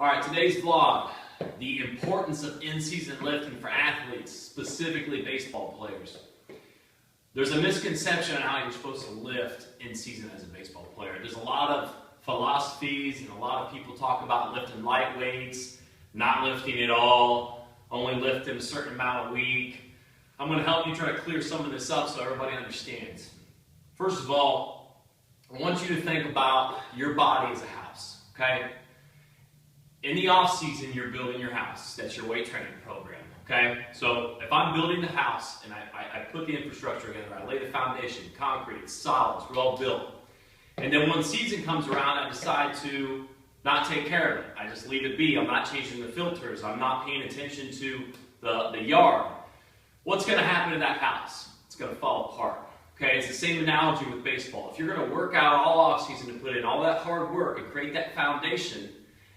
Alright, today's vlog, the importance of in-season lifting for athletes, specifically baseball players. There's a misconception on how you're supposed to lift in season as a baseball player. There's a lot of philosophies and a lot of people talk about lifting light weights, not lifting at all, only lifting a certain amount a week. I'm going to help you try to clear some of this up so everybody understands. First of all, I want you to think about your body as a house, okay? In the off season, you're building your house. That's your weight training program, okay? So if I'm building the house and I put the infrastructure together, I lay the foundation, concrete, it's solid, it's well built. And then when season comes around, I decide to not take care of it. I just leave it be. I'm not changing the filters. I'm not paying attention to the yard. What's going to happen to that house? It's going to fall apart. Okay, it's the same analogy with baseball. If you're going to work out all off season to put in all that hard work and create that foundation,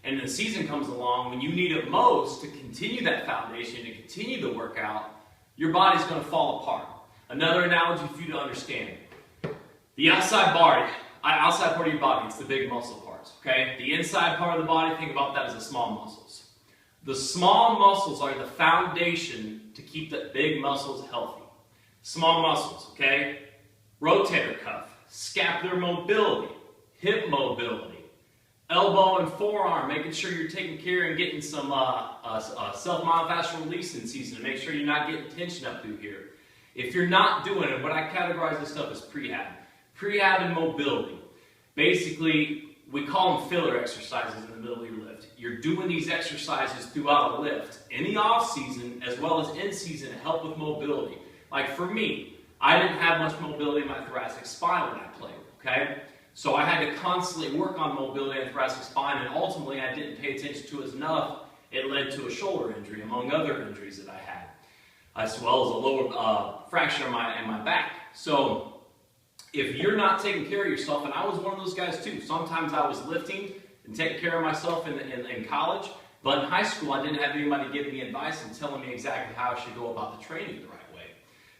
and the season comes along when you need it most to continue that foundation, to continue the workout, your body's going to fall apart. Another analogy for you to understand. The outside part of your body, it's the big muscle parts. Okay? The inside part of the body, think about that as the small muscles. The small muscles are the foundation to keep the big muscles healthy. Small muscles, okay? Rotator cuff, scapular mobility, hip mobility, elbow and forearm, making sure you're taking care and getting some self-myofascial release in season to make sure you're not getting tension up through here. If you're not doing it, what I categorize this stuff as prehab. Prehab and mobility. Basically, we call them filler exercises in the middle of your lift. You're doing these exercises throughout a lift, in the off season as well as in season to help with mobility. Like for me, I didn't have much mobility in my thoracic spine when I played, okay? So I had to constantly work on mobility in the thoracic spine, and ultimately I didn't pay attention to it enough. It led to a shoulder injury, among other injuries that I had, as well as a lower fracture in my back. So if you're not taking care of yourself, and I was one of those guys too. Sometimes I was lifting and taking care of myself in college, but in high school I didn't have anybody giving me advice and telling me exactly how I should go about the training the right way.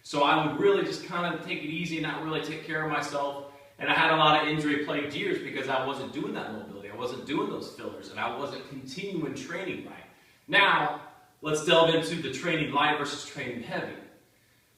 So I would really just kind of take it easy and not really take care of myself. And I had a lot of injury-plagued years because I wasn't doing that mobility. I wasn't doing those fillers, and I wasn't continuing training right. Now, let's delve into the training light versus training heavy.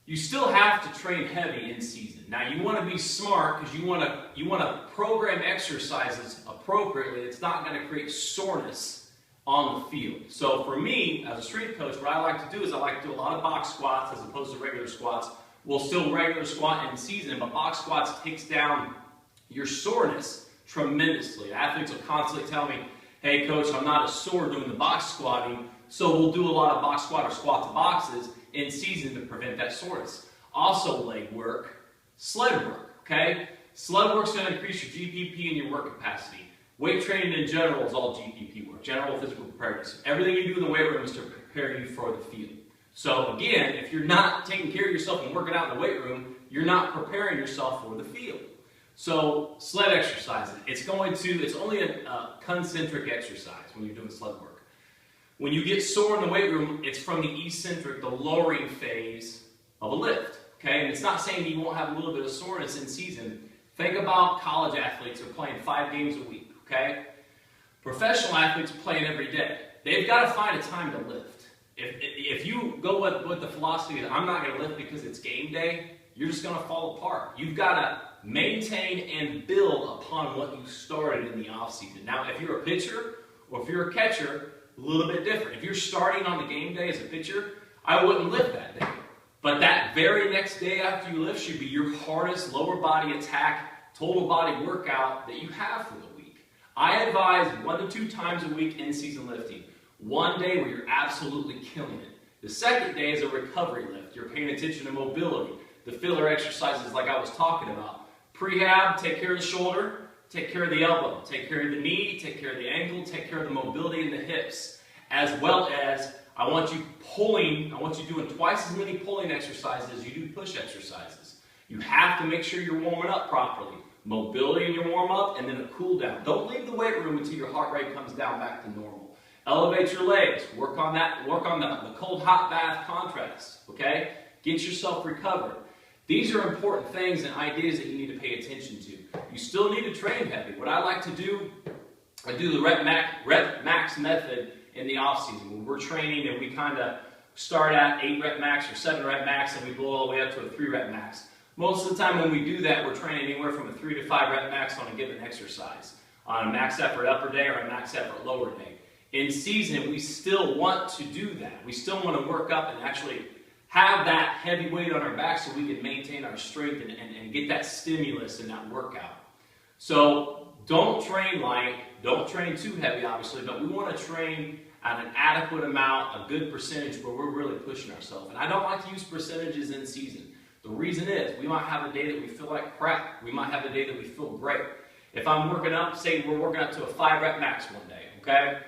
You still have to train heavy in season. Now, you want to be smart because you want to program exercises appropriately. It's not going to create soreness on the field. So for me, as a strength coach, what I like to do is I like to do a lot of box squats as opposed to regular squats. We'll still regular squat in season, but box squats takes down your soreness tremendously. Athletes will constantly tell me, hey coach, I'm not as sore doing the box squatting, so we'll do a lot of box squat or squat to boxes in season to prevent that soreness. Also leg work, sled work, okay? Sled work's going to increase your GPP and your work capacity. Weight training in general is all GPP work, general physical preparedness. Everything you do in the weight room is to prepare you for the field. So again, if you're not taking care of yourself and working out in the weight room, you're not preparing yourself for the field. So sled exercises, it's only a concentric exercise when you're doing sled work. When you get sore in the weight room, it's from the eccentric, the lowering phase of a lift. Okay, and it's not saying that you won't have a little bit of soreness in season. Think about college athletes who are playing 5 games a week. Okay, professional athletes playing every day. They've got to find a time to lift. If you go with the philosophy that I'm not going to lift because it's game day, you're just going to fall apart. You've got to maintain and build upon what you started in the offseason. Now, if you're a pitcher or if you're a catcher, a little bit different. If you're starting on the game day as a pitcher, I wouldn't lift that day. But that very next day after you lift should be your hardest lower body attack, total body workout that you have for the week. I advise 1 to 2 times a week in season lifting. One day where you're absolutely killing it. The second day is a recovery lift. You're paying attention to mobility. The filler exercises like I was talking about. Prehab, take care of the shoulder, take care of the elbow, take care of the knee, take care of the ankle, take care of the mobility in the hips. As well as I want you doing twice as many pulling exercises as you do push exercises. You have to make sure you're warming up properly. Mobility in your warm up and then a cool down. Don't leave the weight room until your heart rate comes down back to normal. Elevate your legs, work on the cold hot bath contrast, okay? Get yourself recovered. These are important things and ideas that you need to pay attention to. You still need to train heavy. What I like to do I do the rep max method in the off season. When we're training and we kind of start at 8 rep max or 7 rep max and we blow all the way up to a 3 rep max. Most of the time when we do that, we're training anywhere from a 3 to 5 rep max on a given exercise, on a max effort upper day or a max effort lower day. In season, we still want to do that. We still want to work up and actually have that heavy weight on our back so we can maintain our strength and get that stimulus in that workout. So don't train light, don't train too heavy obviously, but we want to train at an adequate amount, a good percentage where we're really pushing ourselves. And I don't like to use percentages in season. The reason is we might have a day that we feel like crap. We might have a day that we feel great. If I'm working up, say we're working up to a 5 rep max one day, okay?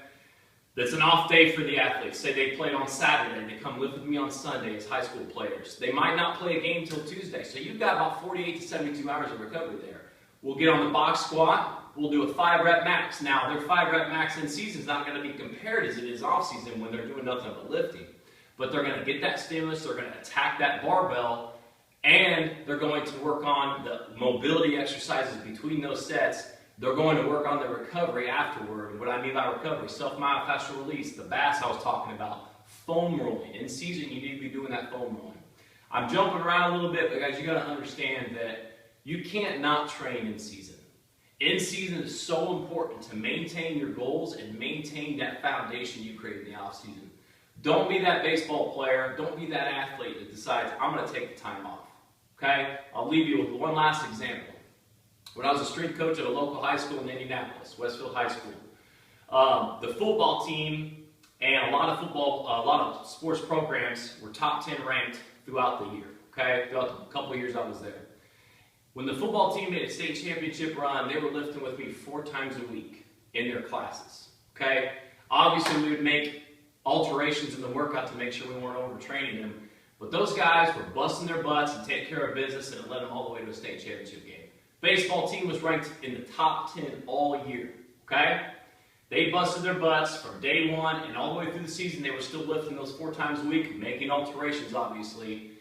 That's an off day for the athletes. Say they played on Saturday, they come lift with me on Sunday as high school players. They might not play a game till Tuesday, so you've got about 48 to 72 hours of recovery there. We'll get on the box squat, we'll do a 5 rep max. Now, their 5 rep max in season is not going to be compared as it is off season when they're doing nothing but lifting. But they're going to get that stimulus, they're going to attack that barbell, and they're going to work on the mobility exercises between those sets. They're going to work on the recovery afterward. What I mean by recovery, self-myofascial release, the bass I was talking about, foam rolling. In season, you need to be doing that foam rolling. I'm jumping around a little bit, but guys, you got to understand that you can't not train in season. In season is so important to maintain your goals and maintain that foundation you create in the off season. Don't be that baseball player, don't be that athlete that decides, I'm going to take the time off. Okay? I'll leave you with one last example. When I was a strength coach at a local high school in Indianapolis, Westfield High School, the football team and a lot of sports programs were top 10 ranked throughout the year. Okay, throughout the couple of years I was there. When the football team made a state championship run, they were lifting with me 4 times a week in their classes. Okay, obviously we would make alterations in the workout to make sure we weren't overtraining them, but those guys were busting their butts and taking care of business, and it led them all the way to a state championship game. Baseball team was ranked in the top 10 all year, okay? They busted their butts from day one and all the way through the season. They were still lifting those 4 times a week, making alterations, obviously.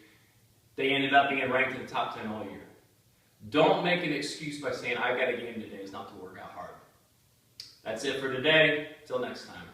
They ended up being ranked in the top 10 all year. Don't make an excuse by saying, I've got a game today, is not to work out hard. That's it for today. Till next time.